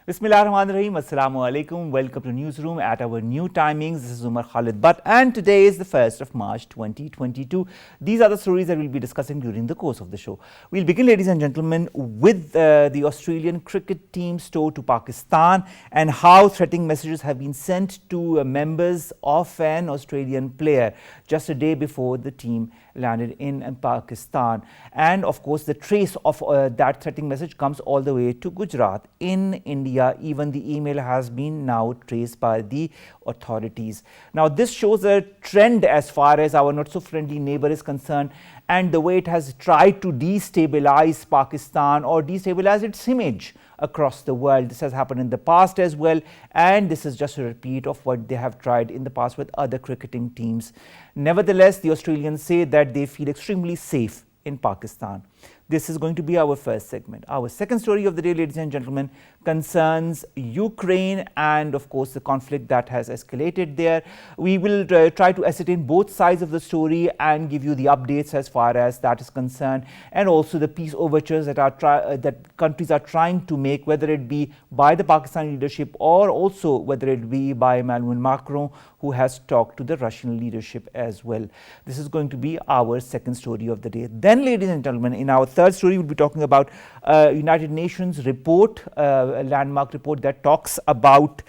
Bismillahirrahmanirrahim. Assalamu alaikum. Welcome to Newsroom at our new timings. This is Omar, Khalid, and today is the 1st of March 2022. These are the stories that we'll be discussing during the course of the show. We'll begin, ladies and gentlemen, with the Australian cricket team's tour to Pakistan and how threatening messages have been sent to members of an Australian player just a day before the team landed in Pakistan. And of course, the trace of that threatening message comes all the way to Gujarat in India. Even the email has been now traced by the authorities. Now, this shows a trend as far as our not so friendly neighbor is concerned, and the way it has tried to destabilize Pakistan or destabilize its image across the world. This has happened in the past as well, and this is just a repeat of what they have tried in the past with other cricketing teams. Nevertheless, the Australians say that they feel extremely safe in Pakistan. This is going to be our first segment. Our second story of the day, ladies and gentlemen, concerns Ukraine and of course the conflict that has escalated there. We will try to ascertain both sides of the story and give you the updates as far as that is concerned, and also the peace overtures that countries are trying to make, whether it be by the Pakistani leadership or also whether it be by Emmanuel Macron, who has talked to the Russian leadership as well. This is going to be our second story of the day. Then, ladies and gentlemen, in our third story, we'll be talking about United Nations report, a landmark report that talks about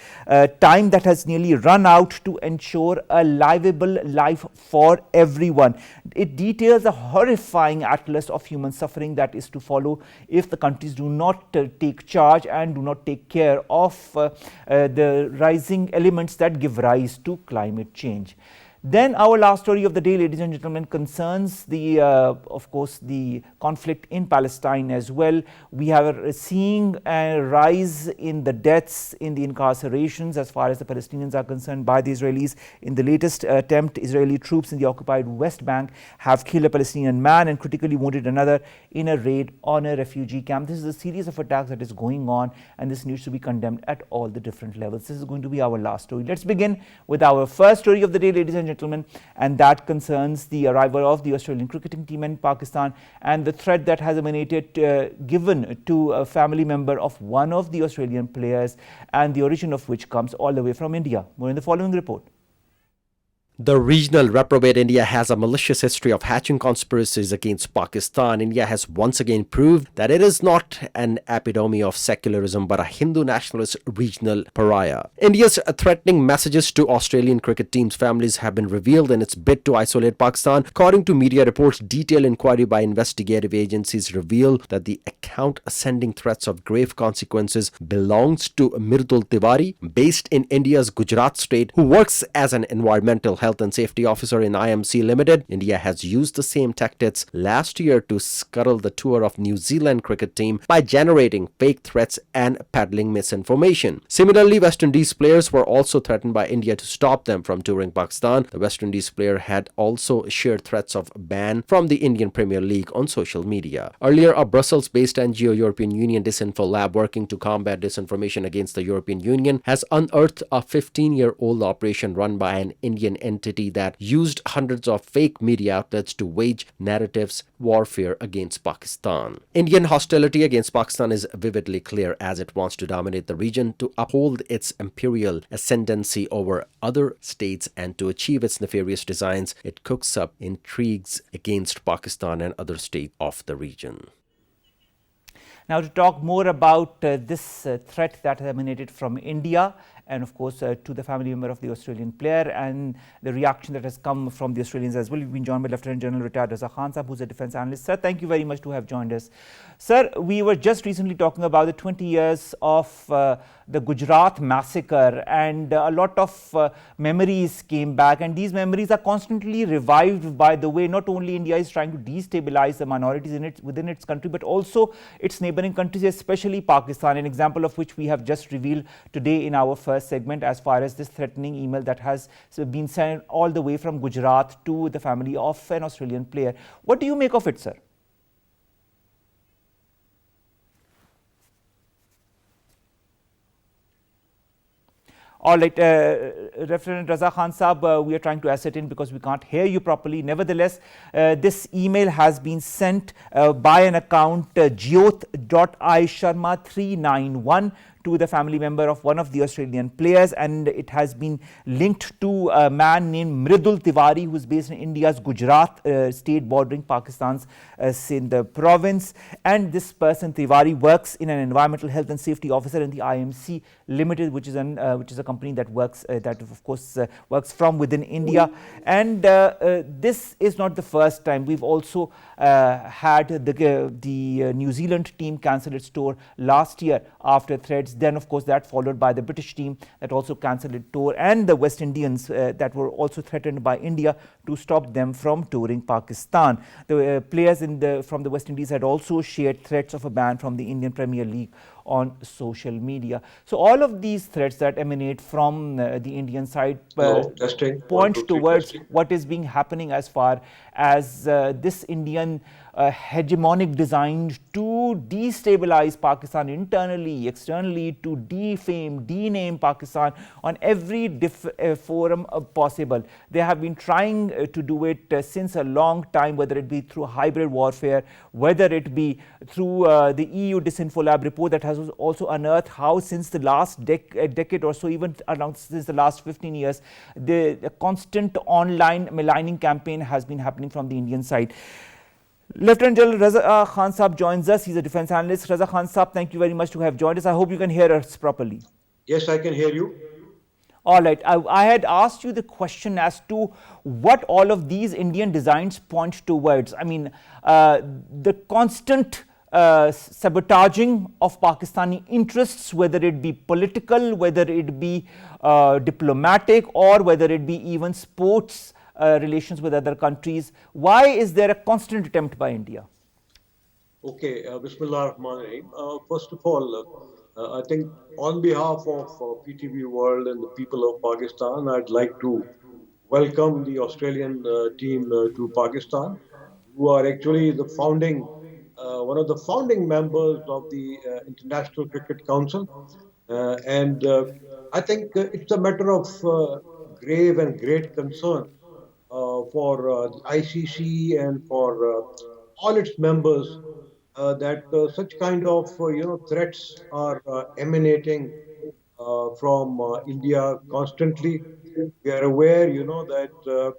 time that has nearly run out to ensure a livable life for everyone. It details a horrifying atlas of human suffering that is to follow if the countries do not take charge and do not take care of the rising elements that give rise to climate change. Then our last story of the day, ladies and gentlemen, concerns the, of course, the conflict in Palestine as well. We are seeing a rise in the deaths, in the incarcerations as far as the Palestinians are concerned by the Israelis. In the latest attempt, Israeli troops in the occupied West Bank have killed a Palestinian man and critically wounded another in a raid on a refugee camp. This is a series of attacks that is going on, and this needs to be condemned at all the different levels. This is going to be our last story. Let's begin with our first story of the day, ladies and gentlemen, and that concerns the arrival of the Australian cricketing team in Pakistan and the threat that has emanated given to a family member of one of the Australian players, and the origin of which comes all the way from India. More in the following report. The regional reprobate India has a malicious history of hatching conspiracies against Pakistan. India has once again proved that it is not an epitome of secularism but a Hindu nationalist regional pariah. India's threatening messages to Australian cricket teams' families have been revealed in its bid to isolate Pakistan. According to media reports, detailed inquiry by investigative agencies reveal that the account sending threats of grave consequences belongs to Mirdul Tiwari, based in India's Gujarat state, who works as an environmental health and safety officer in IMC Limited. India has used the same tactics last year to scuttle the tour of New Zealand cricket team by generating fake threats and peddling misinformation. Similarly, West Indies players were also threatened by India to stop them from touring Pakistan. The West Indies player had also shared threats of ban from the Indian Premier League on social media. Earlier, a Brussels-based NGO European Union Disinfo Lab working to combat disinformation against the European Union has unearthed a 15-year-old operation run by an Indian entity that used hundreds of fake media outlets to wage narratives warfare against Pakistan. Indian hostility against Pakistan is vividly clear, as it wants to dominate the region to uphold its imperial ascendancy over other states, and to achieve its nefarious designs, it cooks up intrigues against Pakistan and other states of the region. Now, to talk more about this threat that emanated from India, and of course to the family member of the Australian player, and the reaction that has come from the Australians as well, we've been joined by Lieutenant General retired Raza Khan Sahab, who's a defence analyst. Sir, thank you very much to have joined us. Sir, we were just recently talking about the 20 years of the Gujarat massacre, and a lot of memories came back, and these memories are constantly revived by the way not only India is trying to destabilize the minorities within its country, but also its neighboring countries, especially Pakistan, an example of which we have just revealed today in our first segment as far as this threatening email that has been sent all the way from Gujarat to the family of an Australian player. What do you make of it, sir? All right, Reverend Raza Khan Sahab, we are trying to ascertain because we can't hear you properly. Nevertheless, this email has been sent by an account jyoth.isharma391 to the family member of one of the Australian players, and it has been linked to a man named Mridul Tiwari, who is based in India's Gujarat state bordering Pakistan's Sindh province. And this person, Tiwari, works in an environmental health and safety officer in the IMC Limited, which is a company that works that of course works from within India. And this is not the first time. We've also had the New Zealand team cancel its tour last year after threats. Then, of course, that followed by the British team that also cancelled its tour, and the West Indians that were also threatened by India to stop them from touring Pakistan. The players from the West Indies had also shared threats of a ban from the Indian Premier League on social media. So all of these threats that emanate from the Indian side point towards what is being happening as far as this Indian hegemonic design to destabilize Pakistan internally, externally, to defame, dename Pakistan on every forum possible. They have been trying to do it since a long time, whether it be through hybrid warfare, whether it be through the EU Disinfo Lab report that has also unearthed how since the last decade or so, even around since the last 15 years, the constant online maligning campaign has been happening from the Indian side. Lieutenant General Raza Khan Saab joins us. He's a defense analyst. Raza Khan Saab, thank you very much to have joined us. I hope you can hear us properly. Yes, I can hear you. All right. I had asked you the question as to what all of these Indian designs point towards. I mean, the constant sabotaging of Pakistani interests, whether it be political, whether it be diplomatic, or whether it be even sports relations with other countries. Why is there a constant attempt by India? Okay, Bismillah ar-Rahman ar-Rahim. First of all, I think on behalf of PTV World and the people of Pakistan, I'd like to welcome the Australian team to Pakistan, who are actually one of the founding members of the International Cricket Council. And I think it's a matter of grave and great concern for the ICC and for all its members that such kind of threats are emanating from India constantly. We are aware, that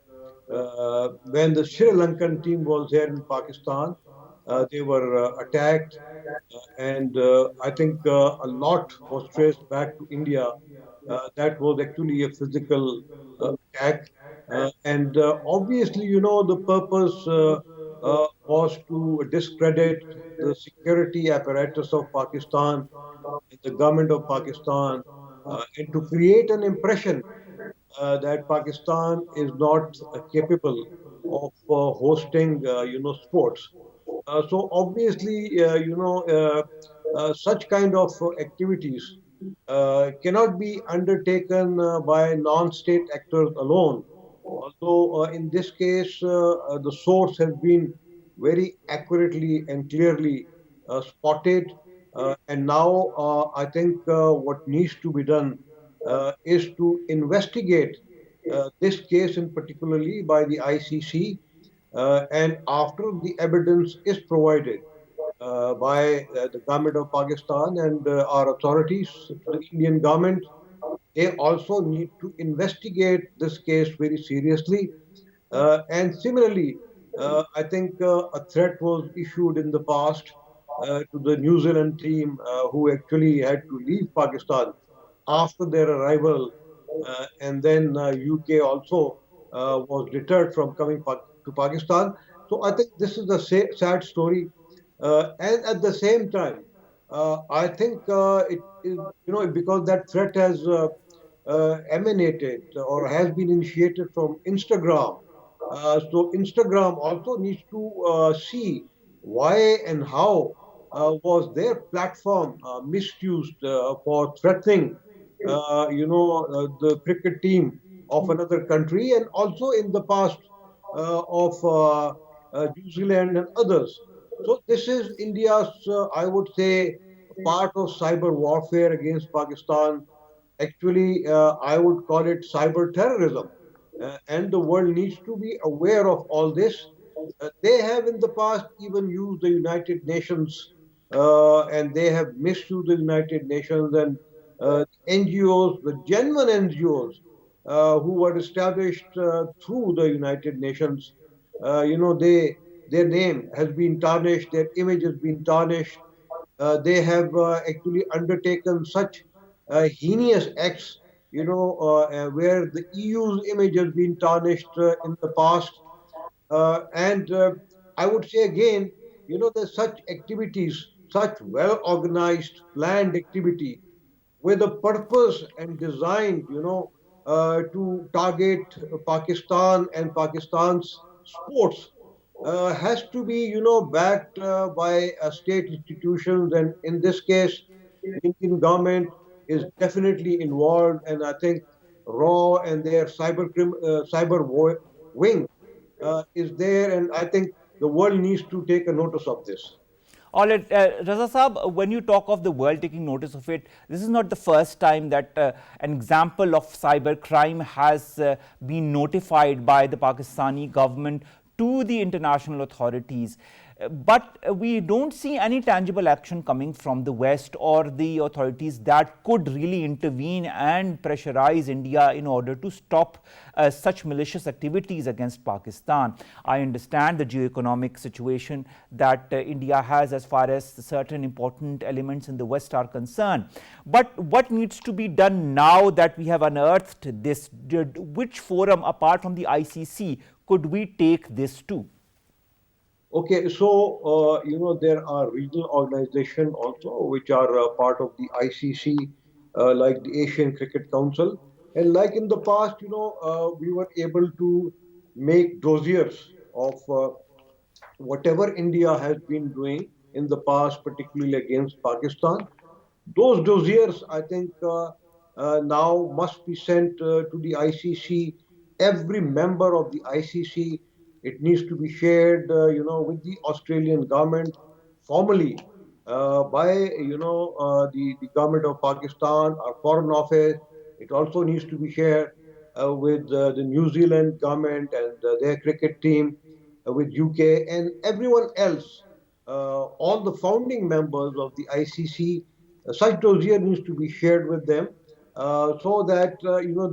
when the Sri Lankan team was here in Pakistan, they were attacked, and I think a lot was traced back to India. That was actually a physical attack. And obviously, the purpose was to discredit the security apparatus of Pakistan, the government of Pakistan, and to create an impression that Pakistan is not capable of hosting, sports. So obviously, such kind of activities cannot be undertaken by non-state actors alone. Although in this case, the source has been very accurately and clearly spotted, and now I think what needs to be done is to investigate this case in particularly by the ICC, and after the evidence is provided by the government of Pakistan and our authorities to the Indian government, they also need to investigate this case very seriously. And similarly, I think a threat was issued in the past to the New Zealand team who actually had to leave Pakistan after their arrival, and then UK also was deterred from coming to Pakistan. So I think this is a sad story, and at the same time, I think it is, because that threat has emanated or has been initiated from Instagram. So Instagram also needs to see why and how was their platform misused for threatening, the cricket team of another country, and also in the past of New Zealand and others. So this is India's, I would say, part of cyber warfare against Pakistan. Actually, I would call it cyber terrorism. And the world needs to be aware of all this. They have in the past even used the United Nations and they have misused the United Nations and NGOs, the genuine NGOs who were established through the United Nations. Their name has been tarnished, their image has been tarnished. They have actually undertaken such heinous acts, where the EU's image has been tarnished in the past. And I would say again, there's such activities, such well organized, planned activity with a purpose and designed, to target Pakistan and Pakistan's sports, has to be, backed by state institutions. And in this case, the Indian government is definitely involved. And I think RAW and their wing is there. And I think the world needs to take a notice of this. All right, Raza Saab, when you talk of the world taking notice of it, this is not the first time that an example of cyber crime has been notified by the Pakistani government to the international authorities. But we don't see any tangible action coming from the West or the authorities that could really intervene and pressurize India in order to stop such malicious activities against Pakistan. I understand the geoeconomic situation that India has as far as certain important elements in the West are concerned. But what needs to be done now that we have unearthed this? Which forum, apart from the ICC, could we take this to? Okay, so there are regional organizations also which are part of the ICC, like the Asian Cricket Council, and like in the past, we were able to make dossiers of whatever India has been doing in the past, particularly against Pakistan. Those dossiers, I think, now must be sent to the ICC. Every member of the ICC, it needs to be shared, with the Australian government formally, by, the government of Pakistan, our foreign office. It also needs to be shared with the New Zealand government and their cricket team, with UK and everyone else, all the founding members of the ICC. Such dossier needs to be shared with them, so that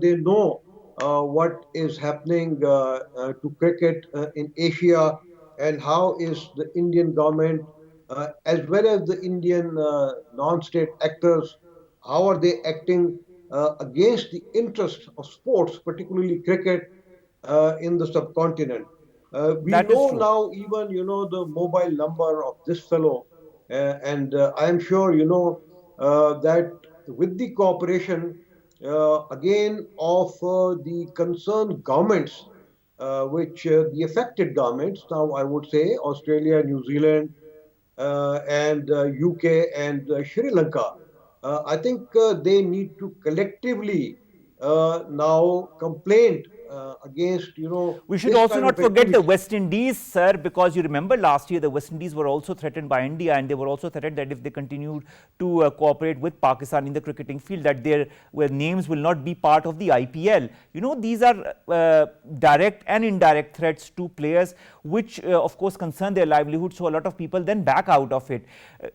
they know what is happening to cricket in Asia, and how is the Indian government, as well as the Indian non-state actors, how are they acting against the interest of sports, particularly cricket, in the subcontinent. We That is know true. now even, the mobile number of this fellow, and I am sure, that with the cooperation, again, of the concerned governments, which the affected governments, now I would say Australia, New Zealand, and UK and Sri Lanka. I think they need to collectively now complain against, We should this also kind not of forget the activity. West Indies, sir, because you remember last year the West Indies were also threatened by India, and they were also threatened that if they continued to cooperate with Pakistan in the cricketing field, that their names will not be part of the IPL. These are direct and indirect threats to players, which of course concern their livelihood. So a lot of people then back out of it.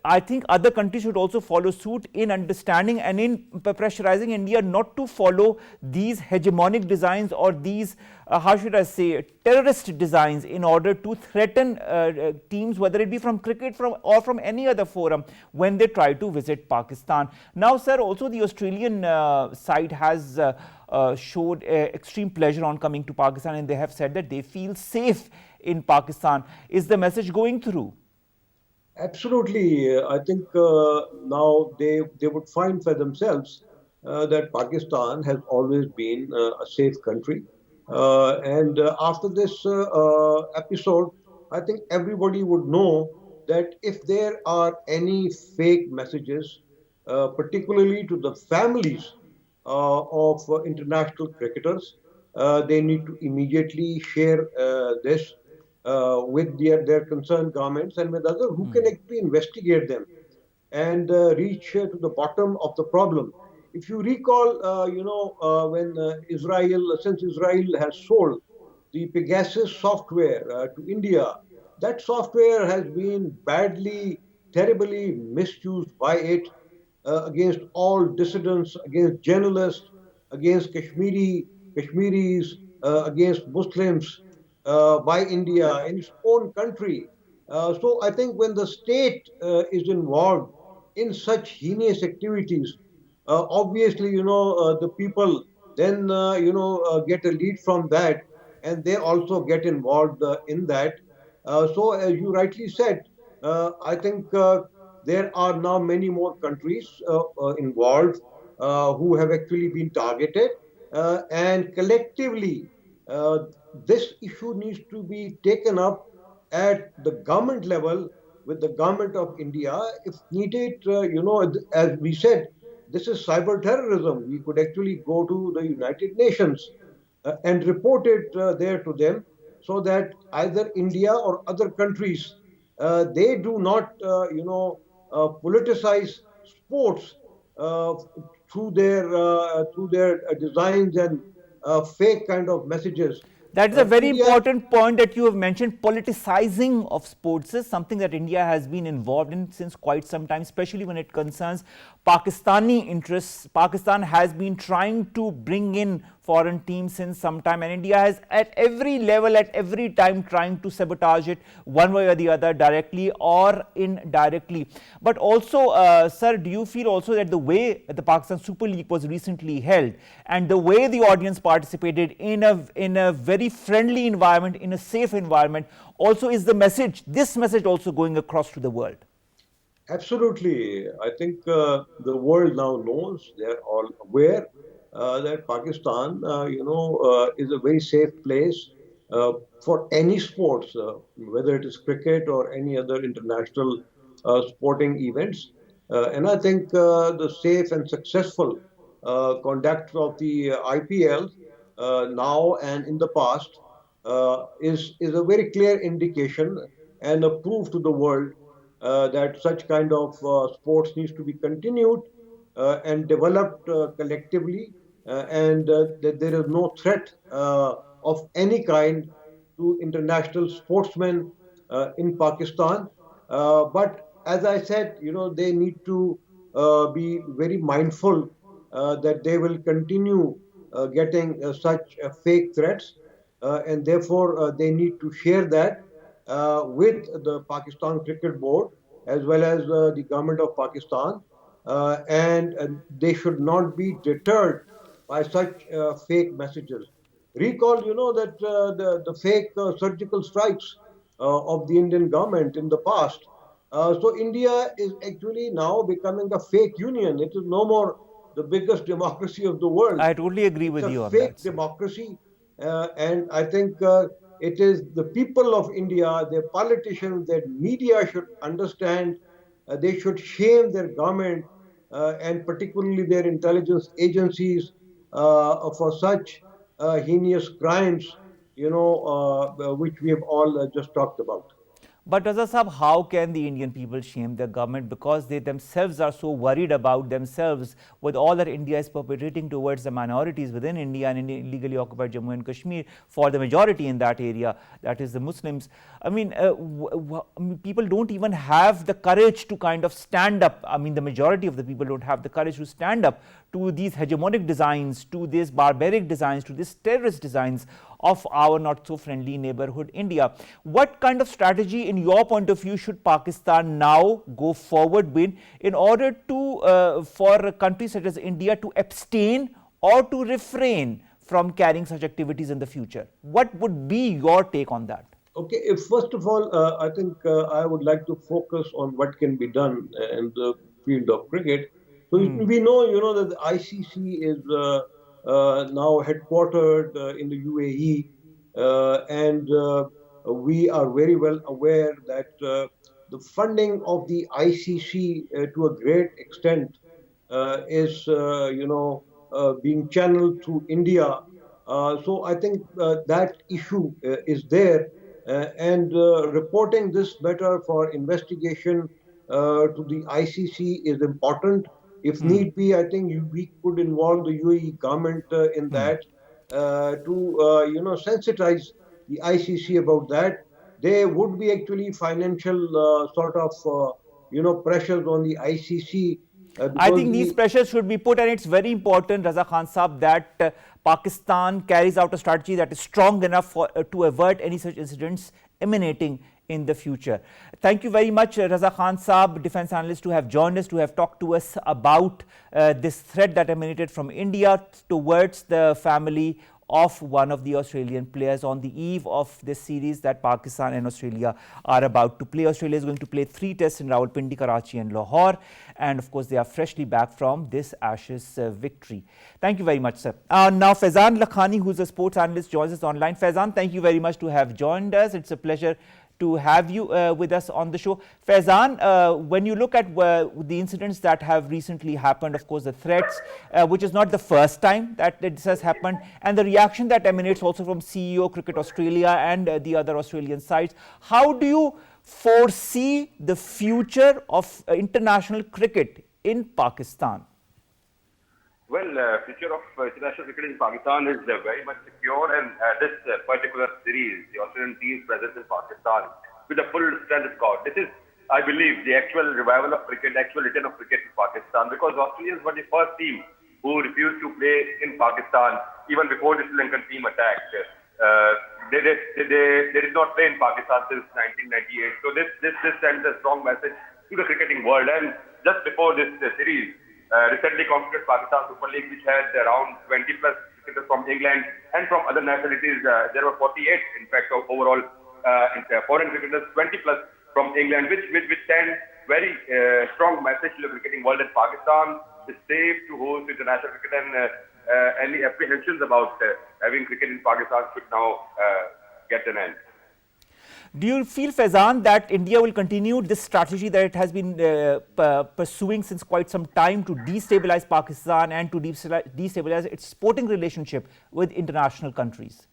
I think other countries should also follow suit in understanding and in pressurizing India not to follow these hegemonic designs or these, how should I say, terrorist designs in order to threaten teams, whether it be from cricket or from any other forum, when they try to visit Pakistan. Now, sir, also the Australian side has showed extreme pleasure on coming to Pakistan, and they have said that they feel safe in Pakistan. Is the message going through? Absolutely. I think now they would find for themselves that Pakistan has always been a safe country. And after this episode, I think everybody would know that if there are any fake messages, particularly to the families of international cricketers, they need to immediately share this with their concerned governments and with others who can actually investigate them and reach to the bottom of the problem. If you recall, when since Israel has sold the Pegasus software to India, that software has been badly terribly misused by it against all dissidents, against journalists, against Kashmiris, against Muslims by India in its own country. So I think when the state is involved in such heinous activities, obviously, the people then, get a lead from that, and they also get involved in that. So, as you rightly said, I think there are now many more countries involved who have actually been targeted, and collectively, uh, this issue needs to be taken up at the government level with the government of India. If needed, as we said, this is cyber terrorism. We could actually go to the United Nations and report it there to them, so that either India or other countries, they do not, politicize sports uh, through their designs and fake kind of messages. That is a very India. important point that you have mentioned. Politicizing of sports is something that India has been involved in since quite some time, especially when it concerns Pakistani interests. Pakistan has been trying to bring in foreign teams since some time, and India has at every level, at every time, trying to sabotage it one way or the other, directly or indirectly. But also, sir, do you feel also that the way the Pakistan Super League was recently held and the way the audience participated in a very friendly environment, in a safe environment, also is the message, this message also going across to the world? Absolutely. I think the world now knows, they're all aware that Pakistan, is a very safe place uh, for any sports, whether it is cricket or any other international sporting events. And I think the safe and successful conduct of the IPL now and in the past is a very clear indication and a proof to the world that such kind of sports needs to be continued and developed collectively, and that there is no threat of any kind to international sportsmen in Pakistan. But as I said, they need to be very mindful that they will continue getting such fake threats, and therefore they need to share that with the Pakistan Cricket Board as well as the government of Pakistan, and they should not be deterred by such fake messages. Recall, that the fake surgical strikes of the Indian government in the past. So India is actually now becoming a fake union. It is no more the biggest democracy of the world. I totally agree It's with a you on fake that, sir. democracy, and I think it is the people of India, their politicians, their media should understand. They should shame their government and particularly their intelligence agencies for such heinous crimes, which we have all just talked about. But Raza Sahab, how can the Indian people shame their government, because they themselves are so worried about themselves with all that India is perpetrating towards the minorities within India and in illegally occupied Jammu and Kashmir for the majority in that area, that is the Muslims. I mean, people don't even have the courage to kind of stand up. I mean, the majority of the people don't have the courage to stand up to these hegemonic designs, to these barbaric designs, to these terrorist designs of our not so friendly neighborhood India. What kind of strategy, in your point of view, should Pakistan now go forward with in order to for countries such as India to abstain or to refrain from carrying such activities in the future? What would be your take on that? Okay, first of all, I think I would like to focus on what can be done in the field of cricket. So we know, that the ICC is now headquartered in the UAE, and we are very well aware that the funding of the ICC to a great extent is, being channeled through India. So I think that issue is there, and reporting this better for investigation to the ICC is important. If need be, I think we could involve the UAE government in that to sensitize the ICC about that. There would be actually financial sort of pressures on the ICC. I think these pressures should be put, and it's very important, Raza Khan Saab, that Pakistan carries out a strategy that is strong enough to avert any such incidents emanating in the future. Thank you very much, Raza Khan Saab, defense analyst, to have joined us, to have talked to us about this threat that emanated from India towards the family of one of the Australian players on the eve of this series that Pakistan and Australia are about to play. Australia is going to play 3 tests in Rawalpindi, Karachi and Lahore, and of course they are freshly back from this Ashes victory. Thank you very much, sir. Now Faizan Lakhani, who is a sports analyst, joins us online. Faizan, thank you very much to have joined us. It's a pleasure to have you with us on the show. Faizan, when you look at the incidents that have recently happened, of course the threats, which is not the first time that this has happened, and the reaction that emanates also from CEO Cricket Australia and the other Australian sides, how do you foresee the future of international cricket in Pakistan? Well, future of international cricket in Pakistan is very much secure, and this particular series, the Australian team's presence in Pakistan, with a full strength squad. This is, I believe, the actual revival of cricket, actual return of cricket in Pakistan, because Australians were the first team who refused to play in Pakistan even before the Sri Lankan team attacked. They did not play in Pakistan since 1998. So this sends a strong message to the cricketing world. And just before this series, recently concluded Pakistan Super League, which had around 20 plus cricketers from England and from other nationalities. There were 48, in fact, overall foreign cricketers, 20 plus from England, which sends very strong message to the cricketing world that Pakistan is safe to host international cricket, and any apprehensions about having cricket in Pakistan should now get an end. Do you feel, Faizan, that India will continue this strategy that it has been pursuing since quite some time to destabilize Pakistan and to destabilize its sporting relationship with international countries?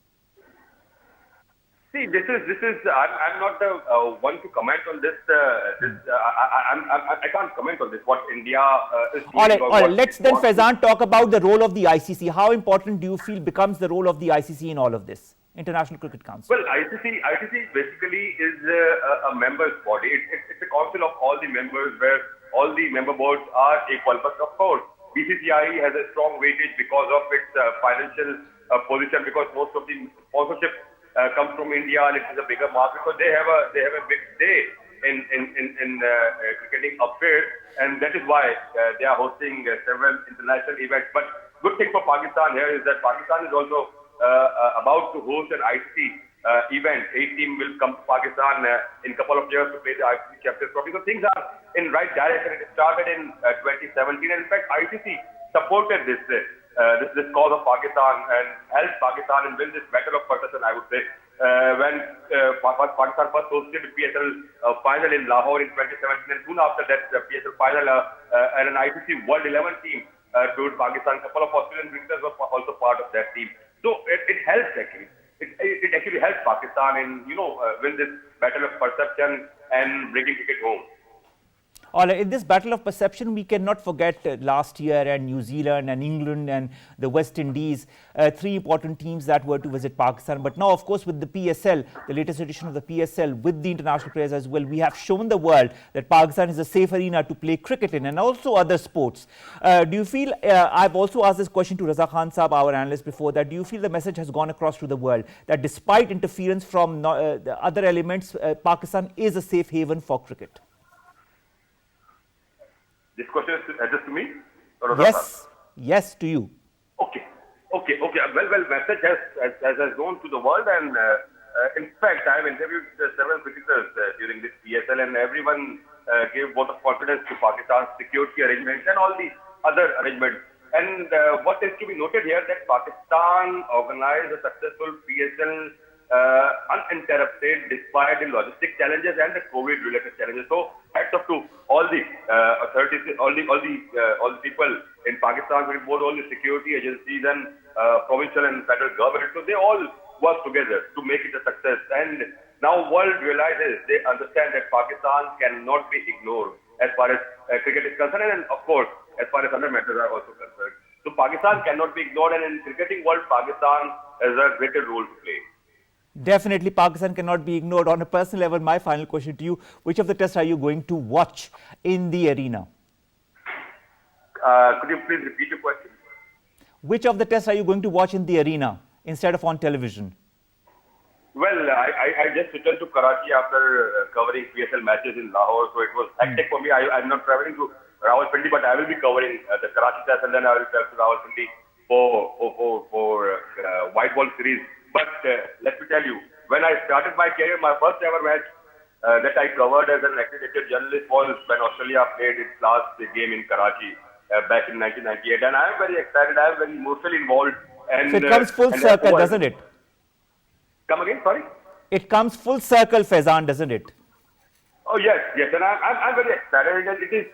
See, this is. I'm not the one to comment on this. I can't comment on this. What India is doing. All right. Let's then, Faizan, talk about the role of the ICC. How important do you feel becomes the role of the ICC in all of this? International Cricket Council. Well, ICC basically is a members body. It's a council of all the members where all the member boards are equal. But of course, BCCI has a strong weightage because of its financial position, because most of the sponsorship comes from India and it is a bigger market. So they have a big say in cricketing affairs, and that is why they are hosting several international events. But good thing for Pakistan here is that Pakistan is also about to host an ICC event. 8 teams will come to Pakistan in a couple of years to play the ICC Champions Trophy. So things are in right direction. It started in 2017, and in fact ICC supported this cause of Pakistan and helped Pakistan and win this battle of perception, I would say. When Pakistan first hosted the PSL final in Lahore in 2017, and soon after that the PSL final and an ICC World 11 team toured Pakistan. A couple of Australian cricketers were also part of that team. So it helps actually. It actually helps Pakistan in win this battle of perception and bringing cricket home. All right, in this battle of perception, we cannot forget last year and New Zealand and England and the West Indies, 3 important teams that were to visit Pakistan. But now, of course, with the PSL, the latest edition of the PSL, with the international players as well, we have shown the world that Pakistan is a safe arena to play cricket in, and also other sports. Do you feel, I've also asked this question to Raza Khan Saab, our analyst, before that, do you feel the message has gone across to the world that despite interference from the other elements, Pakistan is a safe haven for cricket? This question is addressed to me? Yes, to you. Okay. Well, message has gone to the world, and in fact, I have interviewed several cricketers during this PSL, and everyone gave vote of confidence to Pakistan's security arrangements and all the other arrangements. And what is to be noted here that Pakistan organized a successful PSL uninterrupted despite the logistic challenges and the COVID-related challenges. So hats off to all the authorities, all the people in Pakistan, both all the security agencies and provincial and federal government. So they all work together to make it a success. And now world realizes, they understand that Pakistan cannot be ignored as far as cricket is concerned, and of course as far as other matters are also concerned. So Pakistan cannot be ignored, and in cricketing world, Pakistan has a greater role to play. Definitely, Pakistan cannot be ignored. On a personal level, my final question to you, which of the tests are you going to watch in the arena? Could you please repeat your question? Which of the tests are you going to watch in the arena instead of on television? Well, I just returned to Karachi after covering PSL matches in Lahore, so it was hectic for me. I'm not traveling to Rawalpindi, but I will be covering the Karachi test, and then I will travel to Rawalpindi for white ball series. But let me tell you, when I started my career, my first ever match that I covered as an accredited journalist was when Australia played its last game in Karachi back in 1998, and I am very excited. I am very emotionally involved. And So it comes full circle, doesn't it? Come again, sorry? It comes full circle, Faizan, doesn't it? Oh yes, and I'm very excited. And it is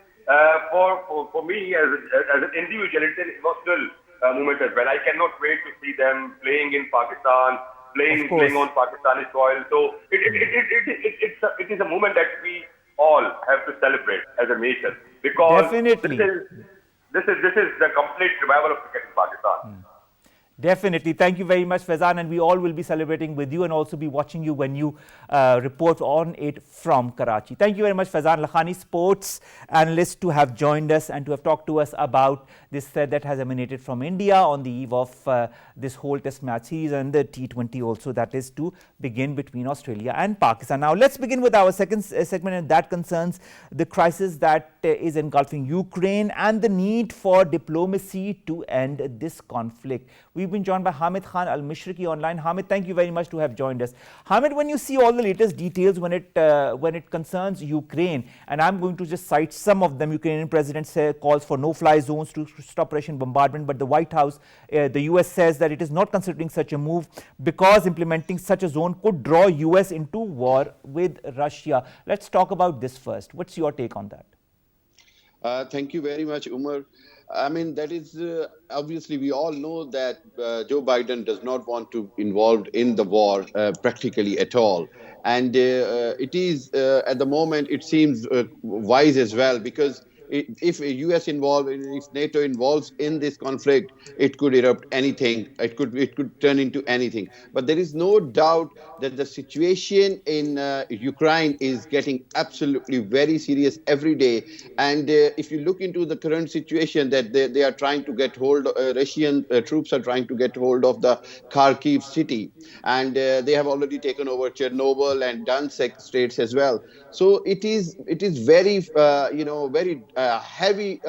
for me as an individual, it's an emotional moment as well. I cannot wait to see them playing in Pakistan, playing on Pakistani soil. So it is a moment that we all have to celebrate as a nation, because Definitely. this is the complete revival of cricket in Pakistan. Definitely. Thank you very much, Faizan, and we all will be celebrating with you and also be watching you when you report on it from Karachi. Thank you very much, Faizan Lakhani, sports analyst, to have joined us and to have talked to us about this threat that has emanated from India on the eve of this whole test match series and the T20 also, that is to begin between Australia and Pakistan. Now, let's begin with our second segment, and that concerns the crisis that is engulfing Ukraine and the need for diplomacy to end this conflict. We've been joined by Hamid Khan Al-Mishriki online. Hamid, thank you very much to have joined us. Hamid, when you see all the latest details when it concerns Ukraine, and I'm going to just cite some of them. Ukrainian president calls for no-fly zones to stop Russian bombardment, but the White House, the US says that it is not considering such a move because implementing such a zone could draw US into war with Russia. Let's talk about this first. What's your take on that? Thank you very much, Omar. I mean, that is obviously we all know that Joe Biden does not want to involved in the war practically at all. And it is at the moment, it seems wise as well, because if US involved, if NATO involves in this conflict, it could erupt anything. It could turn into anything. But there is no doubt that the situation in Ukraine is getting absolutely very serious every day. And if you look into the current situation, that they are trying to get hold, Russian troops are trying to get hold of the Kharkiv city, and they have already taken over Chernobyl and Donetsk states as well. So it is very very heavy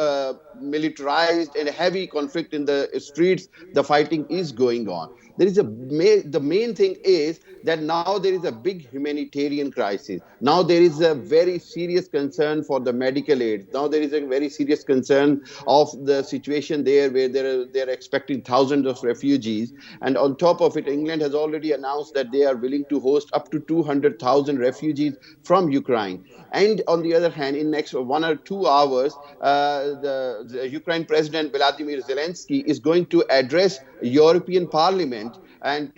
militarized and heavy conflict in the streets. The fighting is going on. There is the main thing is that now there is a big humanitarian crisis. Now there is a very serious concern for the medical aid. Now there is a very serious concern of the situation there, where they're expecting thousands of refugees. And on top of it, England has already announced that they are willing to host up to 200,000 refugees from Ukraine. And on the other hand, in next 1 or 2 hours, the Ukraine President Vladimir Zelensky is going to address European Parliament, and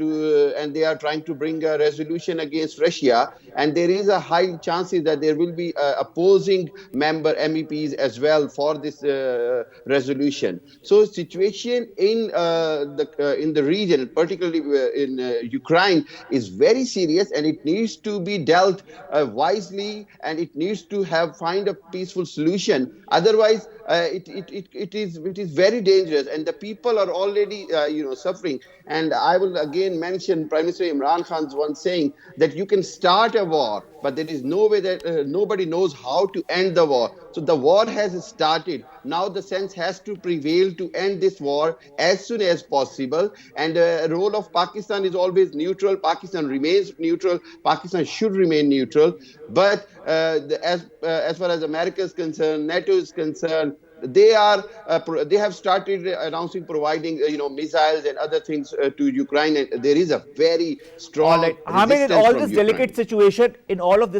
they are trying to bring a resolution against Russia, and there is a high chances that there will be opposing MEPs as well for this resolution. So situation in the region, particularly in Ukraine, is very serious, and it needs to be dealt wisely, and it needs to find a peaceful solution. Otherwise, it is very dangerous, and the people are already suffering. And I will again mention Prime Minister Imran Khan's once saying that you can start a war, but there is no way that nobody knows how to end the war. So the war has started. Now the sense has to prevail to end this war as soon as possible. And the role of Pakistan is always neutral. Pakistan remains neutral. Pakistan should remain neutral. But as far as America is concerned, NATO is concerned, they have started announcing providing missiles and other things to Ukraine, and there is a very strong Hamid, in all this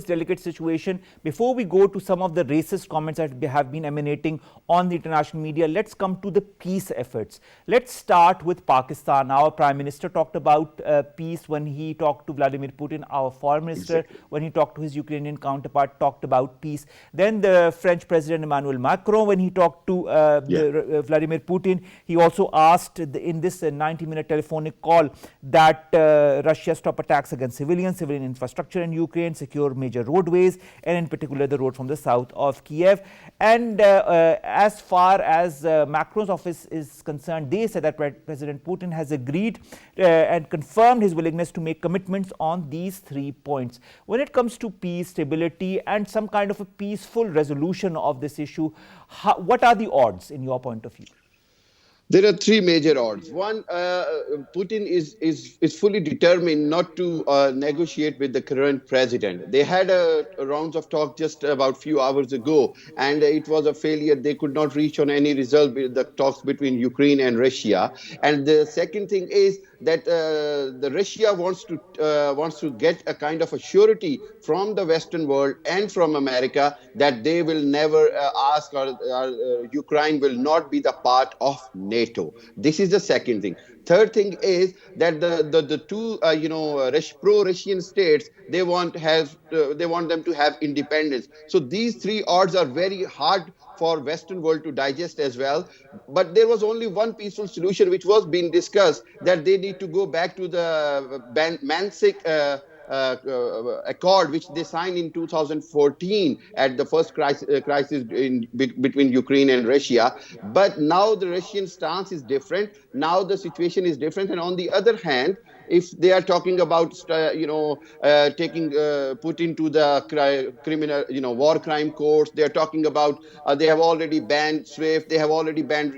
delicate situation, before we go to some of the racist comments that have been emanating on the international media, let's come to the peace efforts. Let's start with Pakistan. Our Prime Minister talked about peace when he talked to Vladimir Putin. Our Foreign Minister, when he talked to his Ukrainian counterpart, talked about peace. Then the French President Emmanuel Macron, when he talked talked to Vladimir Putin. He also asked in this 90-minute telephonic call that Russia stop attacks against civilian infrastructure in Ukraine, secure major roadways, and in particular the road from the south of Kiev. And as far as Macron's office is concerned, they said that President Putin has agreed and confirmed his willingness to make commitments on these 3 points. When it comes to peace, stability, and some kind of a peaceful resolution of this issue, what are the odds in your point of view? There are three major odds. One, Putin is fully determined not to negotiate with the current president. They had a rounds of talk just about few hours ago, and it was a failure. They could not reach on any result with the talks between Ukraine and Russia. And the second thing is that the Russia wants to get a kind of a surety from the Western world and from America that they will never ask or Ukraine will not be the part of NATO. This is the second thing. Third thing is that the two pro-Russian states, they want them to have independence. So these three odds are very hard for Western world to digest as well. But there was only one peaceful solution which was being discussed, that they need to go back to the Mansic accord which they signed in 2014 at the first crisis between Ukraine and Russia. But now the Russian stance is different. Now the situation is different. And on the other hand, if they are talking about taking Putin to the criminal war crime courts, they are talking about they have already banned SWIFT, they have already banned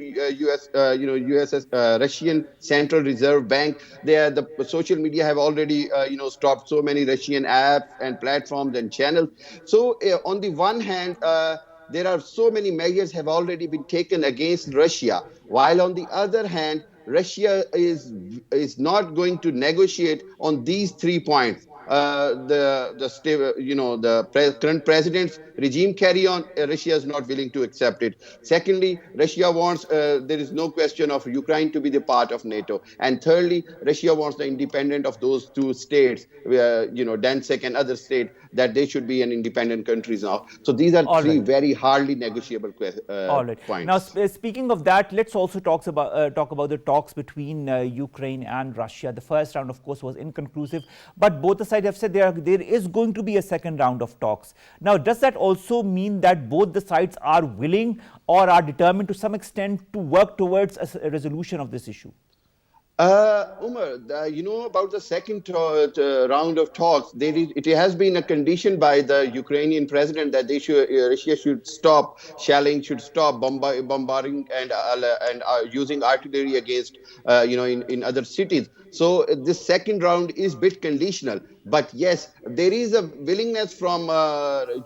Russian Central Reserve Bank. The social media have already stopped so many Russian apps and platforms and channels. So on the one hand, there are so many measures have already been taken against Russia, while on the other hand, Russia is not going to negotiate on these 3 points. Current president's regime carry on, Russia is not willing to accept it. Secondly, Russia wants, there is no question of Ukraine to be the part of NATO. And thirdly, Russia wants the independence of those two states, Donetsk and other states, that they should be an independent countries now. So these are three very hardly negotiable points. Now, speaking of that, let's also talk about the talks between Ukraine and Russia. The first round, of course, was inconclusive, but both the sides have said there is going to be a second round of talks. Now, does that also mean that both the sides are willing or are determined to some extent to work towards a resolution of this issue? Omar, about the second round of talks, it has been a condition by the Ukrainian president that Russia should stop shelling, should stop bombarding and using artillery against, in other cities. So this second round is a bit conditional. But yes, there is a willingness from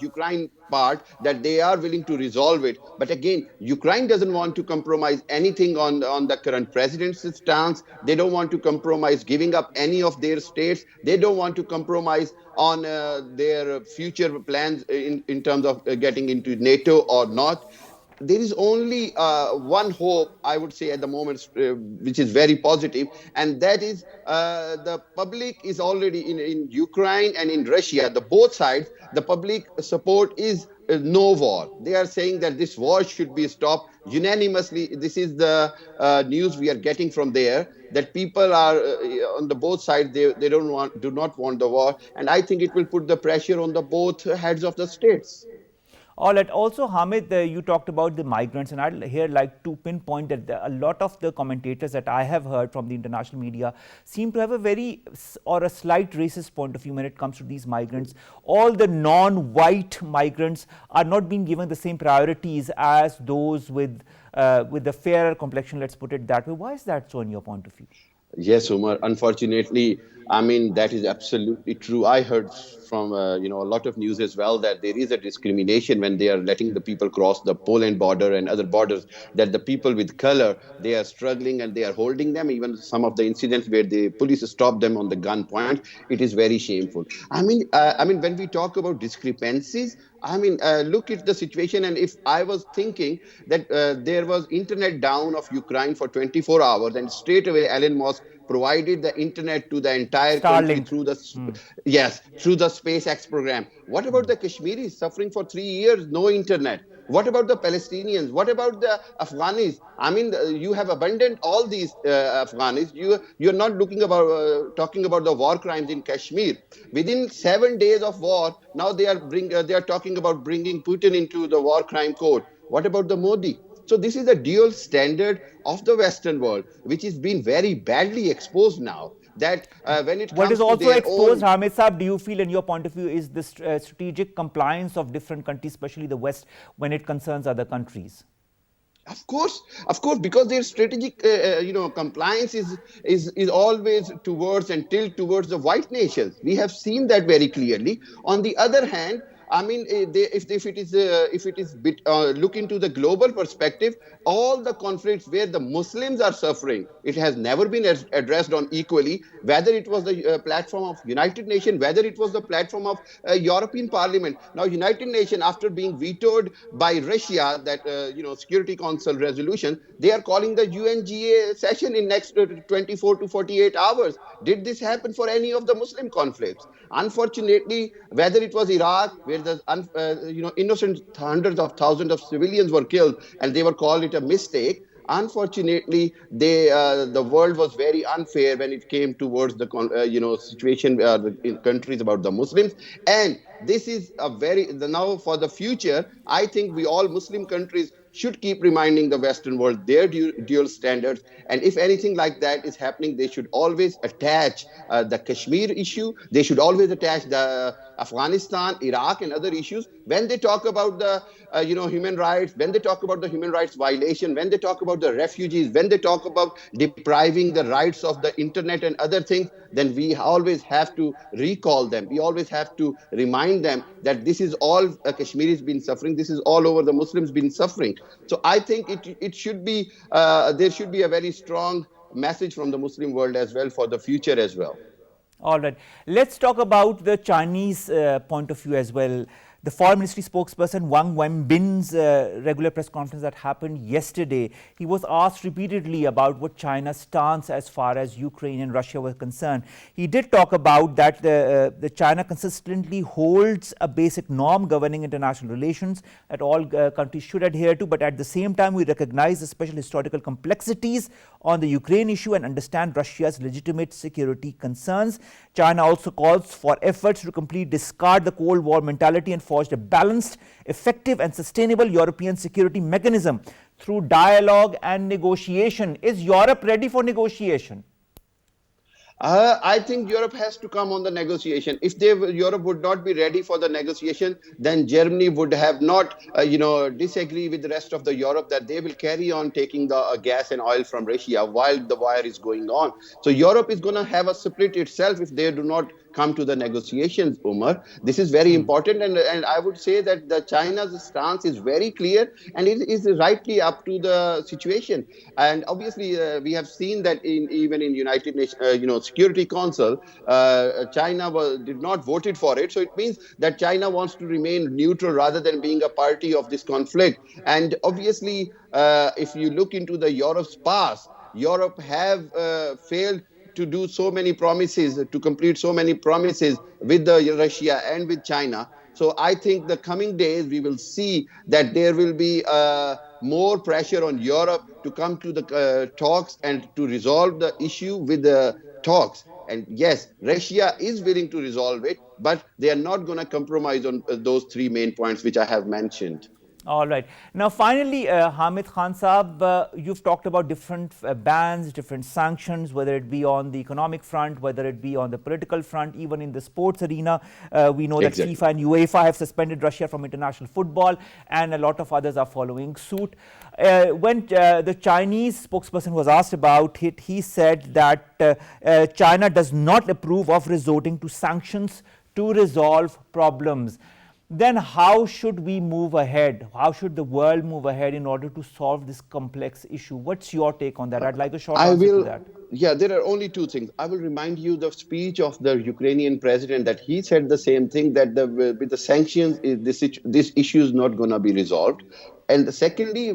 Ukraine part that they are willing to resolve it. But again, Ukraine doesn't want to compromise anything on the current president's stance. They don't want to compromise giving up any of their states. They don't want to compromise on their future plans in terms of getting into NATO or not. There is only one hope, I would say, at the moment, which is very positive, and that is the public is already in Ukraine and in Russia, both sides, the public support is no war. They are saying that this war should be stopped unanimously. This is the news we are getting from there, that people are on the both sides, they do not want the war, and I think it will put the pressure on the both heads of the states. All right. Also, Hamid, you talked about the migrants, and I'd here like to pinpoint that a lot of the commentators that I have heard from the international media seem to have a a slight racist point of view when it comes to these migrants. All the non-white migrants are not being given the same priorities as those with the fairer complexion, let's put it that way. Why is that so in your point of view? Yes, Omar. Unfortunately, I mean, that is absolutely true. I heard from a lot of news as well that there is a discrimination when they are letting the people cross the Poland border and other borders, that the people with color, they are struggling and they are holding them. Even some of the incidents where the police stop them on the gunpoint, it is very shameful. I mean, when we talk about discrepancies, look at the situation. And if I was thinking that there was internet down of Ukraine for 24 hours and straight away Elon Musk provided the internet to the entire country Starlink. through the through the SpaceX program. What about the Kashmiris suffering for 3 years, no internet? What about the Palestinians? What about the Afghanis? I mean, you have abandoned all these Afghanis. You're not talking about the war crimes in Kashmir. Within 7 days of war, now they are talking about bringing Putin into the war crime court. What about the Modi? So this is a dual standard of the Western world, which is being very badly exposed now. That when it What comes is to also their exposed, own. Hamid Saab, do you feel in your point of view, is the strategic compliance of different countries, especially the West, when it concerns other countries? Of course, because their strategic, compliance is always towards and tilt towards the white nations. We have seen that very clearly. On the other hand, I mean, if it is look into the global perspective, all the conflicts where the Muslims are suffering, it has never been addressed on equally. Whether it was the platform of United Nations, whether it was the platform of European Parliament. Now, United Nations, after being vetoed by Russia, that Security Council resolution, they are calling the UNGA session in next 24 to 48 hours. Did this happen for any of the Muslim conflicts? Unfortunately, whether it was Iraq, where the innocent hundreds of thousands of civilians were killed, and they were called it a mistake. Unfortunately, the world was very unfair when it came towards the situation in countries about the Muslims. And this is now for the future. I think we all Muslim countries should keep reminding the Western world their dual standards. And if anything like that is happening, they should always attach the Kashmir issue. They should always attach the Afghanistan, Iraq, and other issues when they talk about the human rights, when they talk about the human rights violation, when they talk about the refugees, when they talk about depriving the rights of the internet and other things. Then we always have to recall them. We always have to remind them that this is all Kashmiris been suffering. This is all over the Muslims been suffering. So I think it should be there should be a very strong message from the Muslim world as well for the future as well. All right. Let's talk about the Chinese point of view as well. The Foreign Ministry spokesperson Wang Wenbin's regular press conference that happened yesterday, he was asked repeatedly about what China's stance as far as Ukraine and Russia were concerned. He did talk about that the China consistently holds a basic norm governing international relations that all countries should adhere to, but at the same time we recognize the special historical complexities on the Ukraine issue and understand Russia's legitimate security concerns. China also calls for efforts to completely discard the Cold War mentality and forged a balanced, effective and sustainable European security mechanism through dialogue and negotiation. Is Europe ready for negotiation? I think Europe has to come on the negotiation. If Europe would not be ready for the negotiation, then Germany would have not, disagree with the rest of the Europe that they will carry on taking the gas and oil from Russia while the war is going on. So Europe is going to have a split itself if they do not come to the negotiations, Omar. This is very important, and I would say that the China's stance is very clear, and it is rightly up to the situation. And obviously, we have seen that even in United Nations, Security Council, China did not voted for it. So it means that China wants to remain neutral rather than being a party of this conflict. And obviously, if you look into the Europe's past, Europe have failed to do so many promises, to complete so many promises with Russia and with China. So I think the coming days we will see that there will be more pressure on Europe to come to the talks and to resolve the issue with the talks. And yes, Russia is willing to resolve it, but they are not going to compromise on those three main points which I have mentioned. All right. Now, finally, Hamid Khan Saab, you've talked about different bans, different sanctions, whether it be on the economic front, whether it be on the political front, even in the sports arena. We know that FIFA and UEFA have suspended Russia from international football, and a lot of others are following suit. When the Chinese spokesperson was asked about it, he said that China does not approve of resorting to sanctions to resolve problems. Then how should we move ahead? How should the world move ahead in order to solve this complex issue? What's your take on that? I'd like a short answer to that. Yeah, there are only two things. I will remind you the speech of the Ukrainian president that he said the same thing, that with the sanctions, this issue is not going to be resolved. And secondly,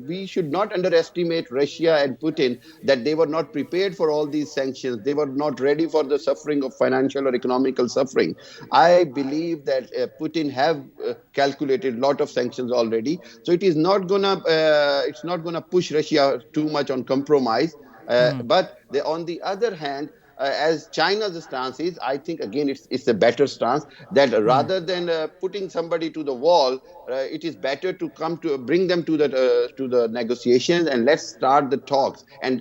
we should not underestimate Russia and Putin, that they were not prepared for all these sanctions. They were not ready for the suffering of financial or economical suffering. I believe that Putin have calculated a lot of sanctions already. So it is not gonna push Russia too much on compromise. But on the other hand, as China's stance is, I think again it's a better stance, that rather than putting somebody to the wall, it is better to bring them to the negotiations, and let's start the talks and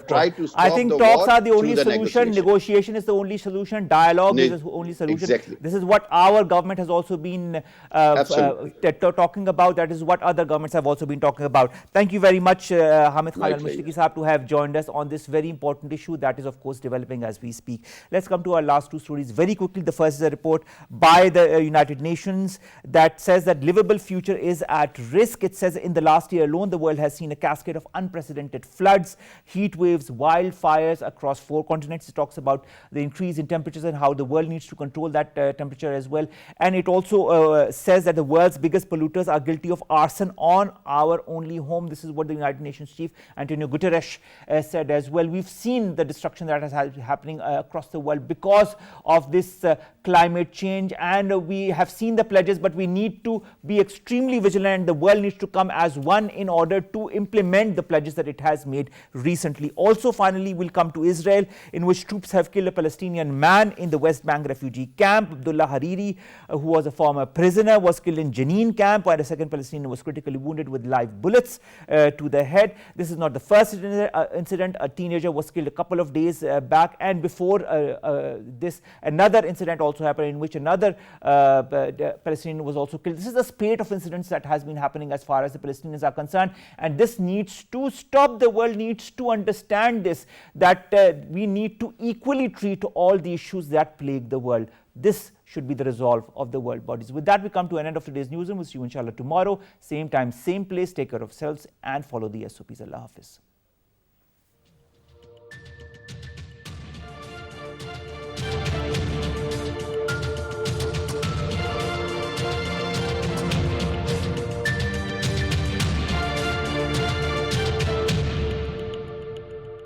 try to I stop think the talks war are the through only the solution. negotiation. Negotiation is the only solution. Dialogue is the only solution. Exactly. This is what our government has also been Absolutely. talking about. That is what other governments have also been talking about. Thank you very much, Hamid My Khan pleasure. Al-Mushtaki Sahab, to have joined us on this very important issue that is, of course, developing as we speak. Let's come to our last two stories very quickly. The first is a report by the United Nations that says that livable future is at risk. It says in the last year alone, the world has seen a cascade of unprecedented floods, heat waves, wildfires across 4 continents. It talks about the increase in temperatures and how the world needs to control that temperature as well. And it also says that the world's biggest polluters are guilty of arson on our only home. This is what the United Nations chief, Antonio Guterres, said as well. We've seen the destruction that is happening across the world because of this climate change, and we have seen the pledges, but we need to be extremely vigilant. The world needs to come as one in order to implement the pledges that it has made recently. Also, finally, we'll come to Israel, in which troops have killed a Palestinian man in the West Bank refugee camp. Abdullah Hariri, who was a former prisoner, was killed in Jenin camp, while a second Palestinian was critically wounded with live bullets to the head. This is not the first incident. A teenager was killed a couple of days back, and before this, another incident also happened in which another Palestinian was also killed. This is the spate of incidents that has been happening as far as the Palestinians are concerned, and this needs to stop. The world needs to understand this, that we need to equally treat all the issues that plague the world. This should be the resolve of the world bodies. With that, we come to an end of today's newsroom. We'll see you inshallah tomorrow, same time, same place. Take care of yourselves and follow the SOPs. Allah Hafiz.